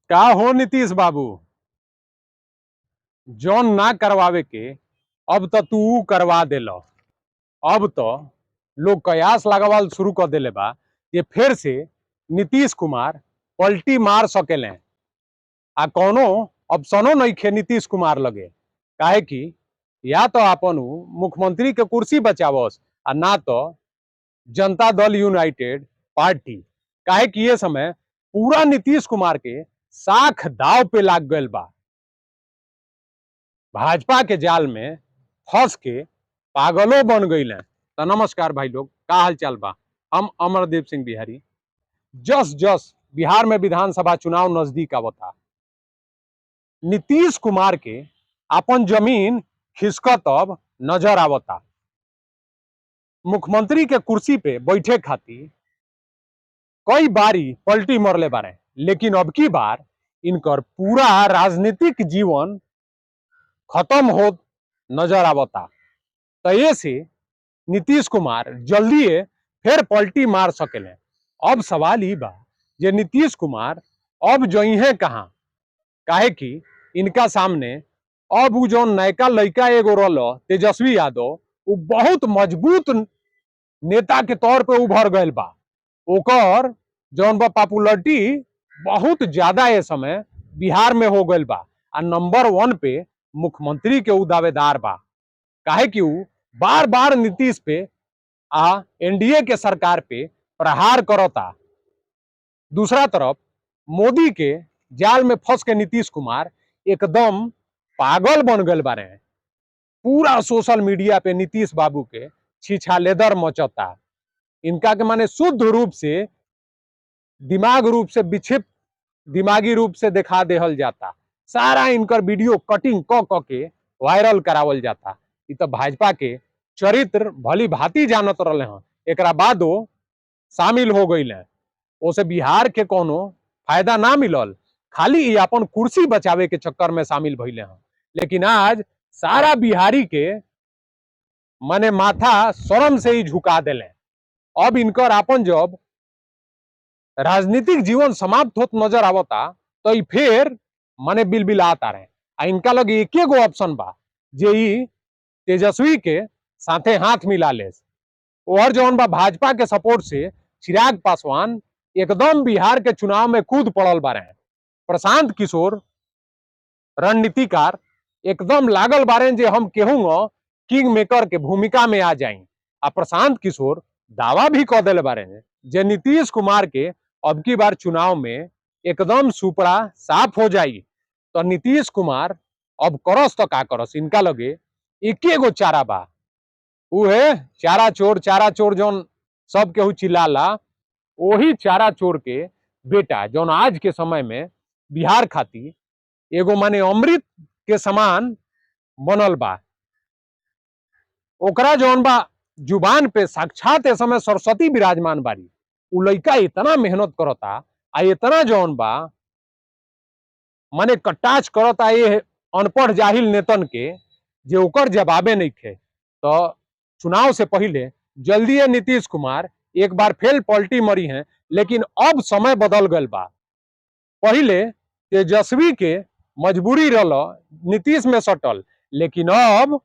का हो नीतीश बाबू, जौन ना करवावे के अब तो तू करवा देल। अब तो लोग कयास लगावल शुरू कर देले बा कि फिर से नीतीश कुमार पलटी मार सकेले। आ कोनो ऑप्शनो नहीं खे नीतीश कुमार लगे, काहे कि या तो अपन मुख्यमंत्री के कुर्सी बचावस आ ना तो जनता दल यूनाइटेड पार्टी। काहे कि ये समय पूरा नीतीश कुमार के साख दाव पे लाग गल बा। भाजपा के जाल में फंस के पागलों बन गई। तो नमस्कार भाई लोग, का हाल चाल बा। हम अमरदीप सिंह बिहारी। जस जस बिहार में विधानसभा चुनाव नजदीक आवता, नीतीश कुमार के अपन जमीन खिसकत अब नजर आवता। मुख्यमंत्री के कुर्सी पे बैठे खातिर कई बारी पलटी मरले बारे, लेकिन अब की बार इनकर पूरा राजनीतिक जीवन खत्म हो नजर आवता। तो ये से नीतीश कुमार जल्दी फिर पलटी मार सकेले। अब सवाल ही बा जे नीतीश कुमार अब जइहे कहाँ, काहे कि इनका सामने अब उ जो नयका लड़का एगो रल तेजस्वी यादव, वो बहुत मजबूत नेता के तौर पे उभर गए बा। ओकर जौन बा पॉपुलरिटी बहुत ज्यादा ये समय बिहार में हो गए बा। आ नंबर 1 पे मुख्यमंत्री के उ दावेदार बा, काहे कि उ बार बार नीतीश पे आ एनडीए के सरकार पे प्रहार करता। दूसरा तरफ मोदी के जाल में फंस के नीतीश कुमार एकदम पागल बन गए बारे। पूरा सोशल मीडिया पे नीतीश बाबू के छिछालेदर मचता। इनका के माने शुद्ध रूप से दिमाग रूप से विक्षिप्त दिमागी रूप से दिखा देहल जाता। सारा इनकर वीडियो कटिंग क के वायरल करावल जाता। इ तो भाजपा के चरित्र भली भांति जानत रहे हैं, एकरा बादो शामिल हो गई। ओसे बिहार के कोनो फायदा ना मिलल, खाली ये अपन कुर्सी बचावे के चक्कर में शामिल भइले हैं। लेकिन आज सारा बिहारी के माने माथा शर्म से ही झुका देले। अब इनकर अपन जब राजनीतिक जीवन समाप्त होत नजर आवता, तो ई फिर माने बिलबिलाता रहे। आ इनका लगे एके गो ऑप्शन बा जे ई तेजस्वी के साथे हाथ मिला ले। और जौन बा भाजपा के सपोर्ट से चिराग पासवान एकदम बिहार के चुनाव में कूद पड़ल बारे। प्रशांत किशोर रणनीतिकार एकदम लागल बारे जे हम केहूंगा किंग मेकर के भूमिका में आ जाई। आ प्रशांत किशोर दावा भी कह दिले बारे जे नीतीश कुमार के अब की बार चुनाव में एकदम सुपड़ा साफ हो जाई। तो नीतीश कुमार अब करस तो का करस, इनका लगे एके गो चारा बा, उ है चारा चोर जौन सब केहू चिल्लाला, वही चारा चोर के बेटा जौन आज के समय में बिहार खातिर एगो माने अमृत के समान बनल बा। ओकरा जौन बा जुबान पे साक्षात ए समय सरस्वती विराजमान बारी। उ लइका इतना मेहनत करता आ इतना जौन बा माने कटाच करता ये अनपढ़ जाहिल नेतन के, जे ओकर जवाबे नहीं थे। तो चुनाव से पहले जल्दी नीतीश कुमार एक बार फिर पलटी मरी है, लेकिन अब समय बदल गल बा। पहले तेजस्वी के मजबूरी रल नीतीश में सटल, लेकिन अब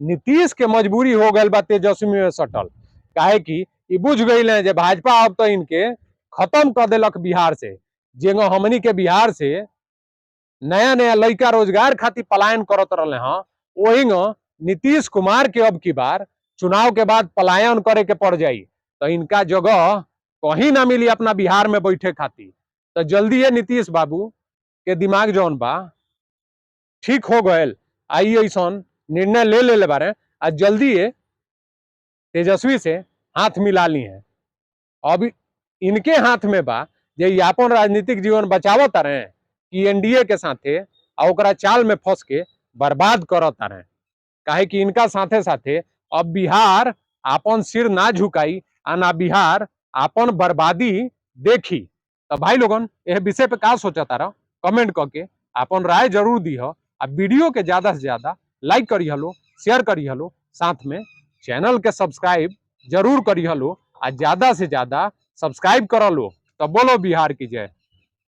नीतीश के मजबूरी हो गल बा तेजस्वी में सटल। काहे कि ई बुझ गई जे भाजपा अब तो इनके खत्म कर दिलक बिहार से। जेंगो हमनी के बिहार से नया नया लड़का रोजगार खातिर पलायन करत रहे हैं, वही नीतीश कुमार के अब की बार चुनाव के बाद पलायन करे के पड़ जाई। तो इनका जगह कहीं ना मिली अपना बिहार में बैठे खातिर। तो जल्दी है नीतीश बाबू के दिमाग जौन बा ठीक हो गए, आई ऐसा निर्णय ले बारे। आज जल्दी है तेजस्वी से हाथ मिला ली है। अब इनके हाथ में बा जे अपन राजनीतिक जीवन बचावत रहे कि एनडीए के साथे आ ओकरा चाल में फंस के बर्बाद करत रहे। काहे कि इनका साथे साथे अब बिहार अपन सिर ना झुकाई आ ना बिहार अपन बर्बादी देखी। तो भाई लोगन यह विषय पे का सोचता रहो, कमेंट करके अपन राय जरूर दी हो। आ वीडियो के ज्यादा से ज्यादा लाइक करी हलो, शेयर करी हलो, साथ में चैनल के सब्सक्राइब जरूर करी हलो। आ ज्यादा से ज्यादा सब्सक्राइब कर लो। तो बोलो बिहार की जय।